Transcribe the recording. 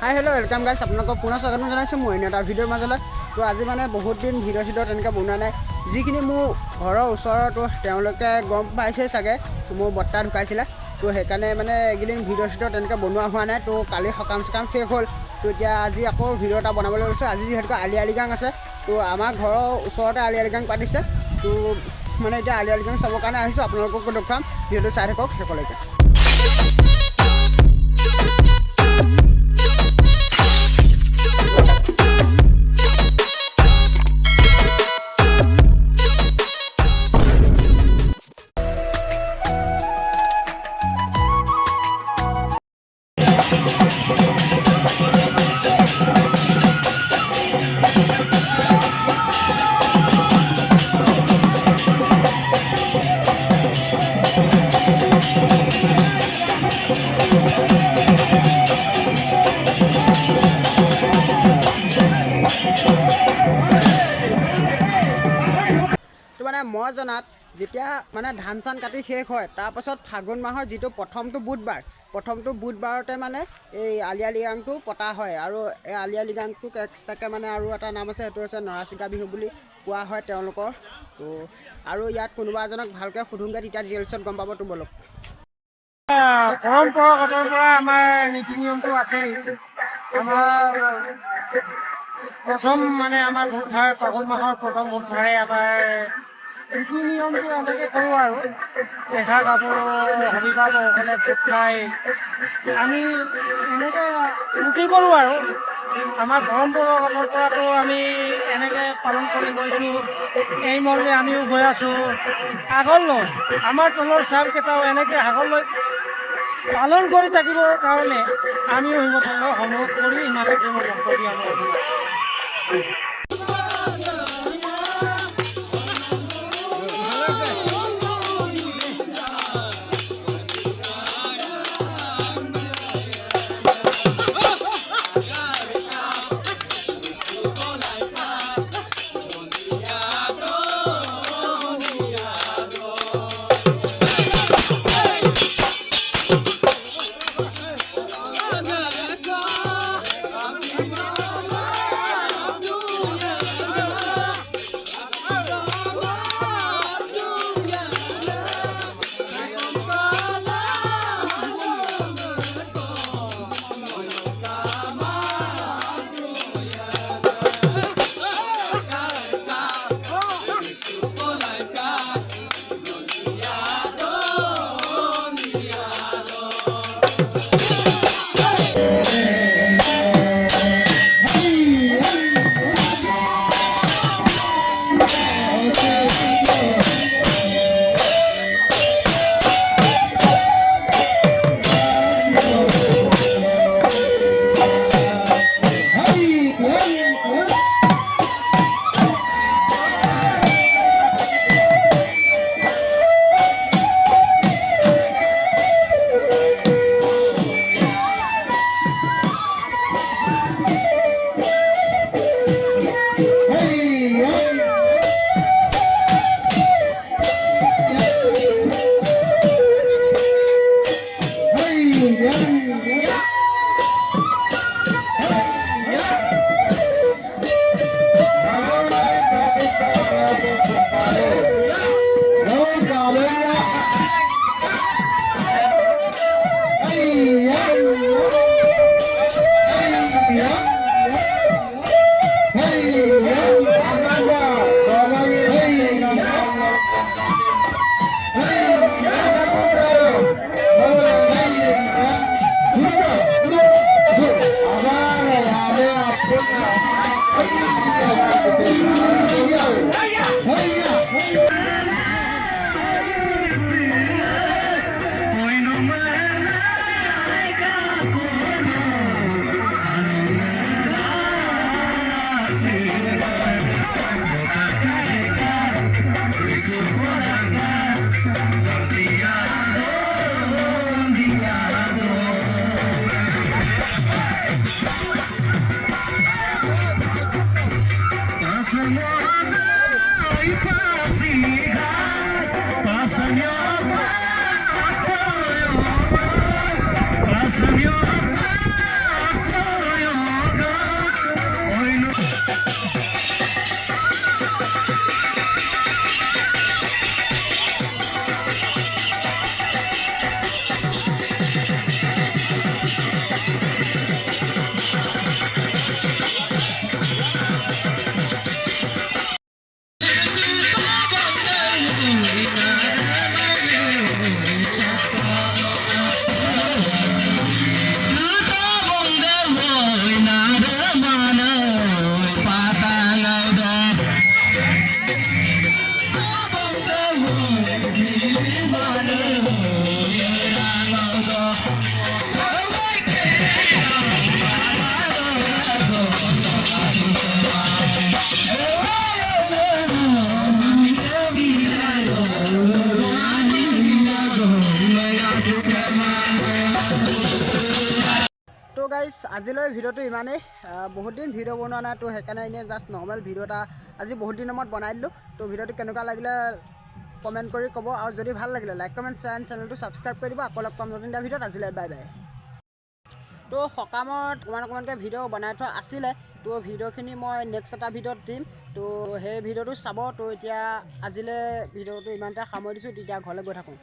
Hi hello' welcome গাইছ আপোনালোকক পুনৰ স্বাগতম জনাইছোঁ মই এটা ভিডিঅ'ৰ মাজলৈ। তো আজি মানে বহুত দিন ভিডিঅ' তেনেকৈ বনোৱা নাই। যিখিনি মোৰ ঘৰৰ ওচৰতো তেওঁলোকে গম পাইছেই চাগে মোৰ বৰ্তা ঢুকাইছিলে। তো সেইকাৰণে মানে এইকেইদিন ভিডিঅ' তেনেকৈ বনোৱা হোৱা নাই। তো কালি সকাম শেষ হ'ল। তো এতিয়া আজি আকৌ ভিডিঅ' এটা বনাবলৈ লৈছোঁ। আজি যিহেতুকে আলি গাং আছে, তো আমাৰ ঘৰৰ ওচৰতে আলি গাং পাতিছে। তো মানে এতিয়া আলি গাং চাবৰ কাৰণে আহিছোঁ। আপোনালোককো দেখুৱাম, ভিডিঅ'টো চাই থাকক শেষলৈকে। মানে মই জনাত যেতিয়া মানে ধান চান কাটি শেষ হয়, তাৰপাছত ফাগুন মাহৰ যিটো প্ৰথমটো বুধবাৰতে মানে এই আলি গাংটো পতা হয়। আৰু এই আলি গাংটোক এক্সট্ৰাকৈ মানে আৰু এটা নাম আছে, সেইটো হৈছে নৰাচিগা বিহু বুলি কোৱা হয় তেওঁলোকৰ। তো আৰু ইয়াত কোনোবা এজনক ভালকৈ সোধোংগৈ, তেতিয়া ডিটেইলছত গম পাব। তো বলক। পৰম্পৰাগতৰ পৰা আমাৰ নীতি নিয়মটো আছেই। আমাৰ প্ৰথম মানে আমাৰ বুধবাৰ, ফাগুন মাহৰ প্ৰথম বুধবাৰে আমাৰ নীতি নিয়মটো এনেকৈ কৰোঁ আৰু দেখা কাপোৰ সবিভাগ অকলে গোট খাই আমি এনেকৈ নীতি কৰোঁ আৰু আমাৰ পৰম্পৰাগতৰ পৰাতো আমি এনেকৈ পালন কৰি গৈছোঁ। এই মৰ্মে আমিও গৈ আছোঁ আগলৈ। আমাৰ তলৰ চাউলকেইটাও এনেকৈ আগলৈ পালন কৰি থাকিবৰ কাৰণে আমিও সিহঁতক অনুৰোধ কৰি ইমানতে মোৰ বক্তব্য আমি গাইজ আজিলৈ ভিডিঅ'টো ইমানেই বহুত দিন ভিডিঅ' বনোৱা নাই তো সেইকাৰণে এনেই জাষ্ট নৰ্মেল ভিডিঅ' এটা আজি বহুত দিনৰ মূৰত বনাই দিলোঁ তো ভিডিঅ'টো কেনেকুৱা লাগিলে কমেণ্ট কৰি ক'ব আৰু যদি ভাল লাগিলে লাইক কমেণ্ট শ্বেয়াৰ চেনেলটো ছাবস্ক্ৰাইব কৰি দিব আকৌ লগ পাম নতুন এটা ভিডিঅ'ত আজিলৈ বাই বাই তো সকামত অকণমানকৈ ভিডিঅ' বনাই থোৱা আছিলে তো ভিডিঅ'খিনি মই নেক্সট এটা ভিডিঅ'ত দিম তো সেই ভিডিঅ'টো চাব তো এতিয়া আজিলৈ ভিডিঅ'টো ইমানতে সামৰি দিছোঁ তেতিয়া ঘৰলৈ গৈ থাকোঁ